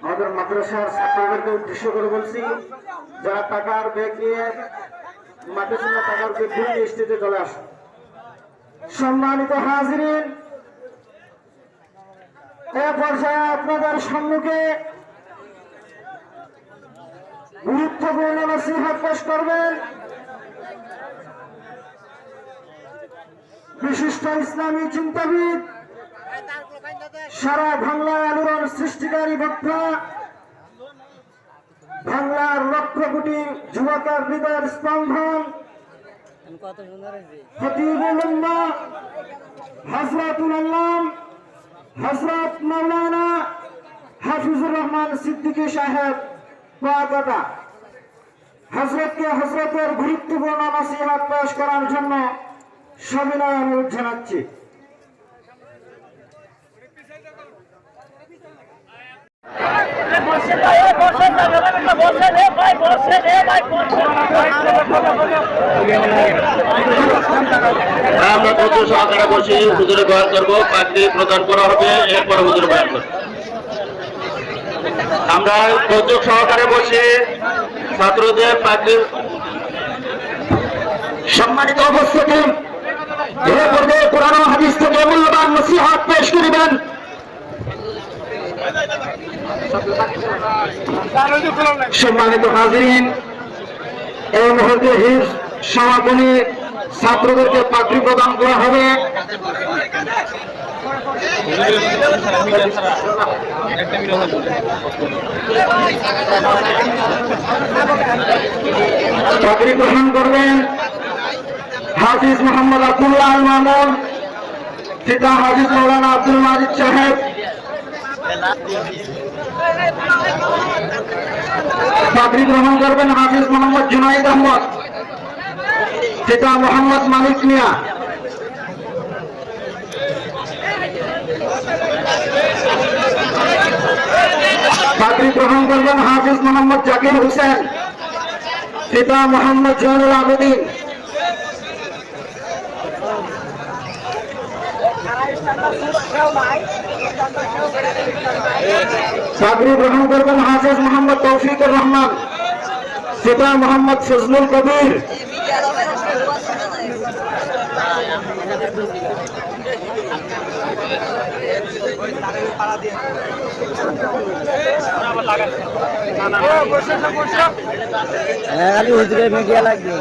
আমাদের মাদ্রাসার ছাত্রদেরকে উদ্দেশ্য করে বলছি, যারা টাকার ব্যাগ নিয়ে মাঠের জন্য টাকার ব্যাগ ঘুরিয়ে স্টেজে চলে আসুন। সম্মানিত হাজিরিন, এ পর্যায়ে আপনাদের সম্মুখে গুরুত্বপূর্ণ নসিহত পেশ করবেন বিশিষ্ট ইসলামী চিন্তাবিদ, সারা বাংলার আলোড়ন সৃষ্টিকারী বক্তা, বাংলার লক্ষ কোটি যুবকের হৃদয়ের স্পন্দন, খতিবুল উম্মাহ হযরতুল আল্লাম হযরত মাওলানা হাফিজুর রহমান সিদ্দিকী সাহেব কুয়াকাটা হযরতের গুরুত্বপূর্ণ নসিহত পেশ করার জন্য সবিনয় অনুরোধ জানাচ্ছি। আমরা ধৈর্য সহকারে বসে হুজুরে বয়ান করবো, পাগড়ি প্রদান করা হবে, এরপরে হুজুরে বয়ান করবো। আমরা ধৈর্য সহকারে বসে ছাত্রদের পাগড়ি। সম্মানিত উপস্থিতি, এ পর্যায়ে কোরআন ও হাদিস থেকে মূল্যবান নসিহত পেশ করিবেন সম্মানিত হাজিরিন। এই মুহূর্তে হিফজ সমাপনী ছাত্রদেরকে পাগড়ি প্রদান করা হবে। পাগড়ি গ্রহণ করবেন হাফিজ মোহাম্মদ আব্দুল্লাহ আল মামুন, পিতা হাফিজ মৌলানা আব্দুল মাজিদ সাহেব। পাগড়ি গ্রহণ করবেন হাফিজ মোহাম্মদ জুনাইদ আহমদ, পিতা মোহাম্মদ মালিক মিয়া। পাগড়ি গ্রহণ করবেন হাফিজ মোহাম্মদ জাকির হোসেন, পিতা মোহাম্মদ জয়নুল আবেদিন। পাগড়ি গ্রহণ করবেন হাফিজ মোহাম্মদ তৌফিকুর রহমান, পিতা মোহাম্মদ ফজলুল কবির। মিডিয়া লাগবে।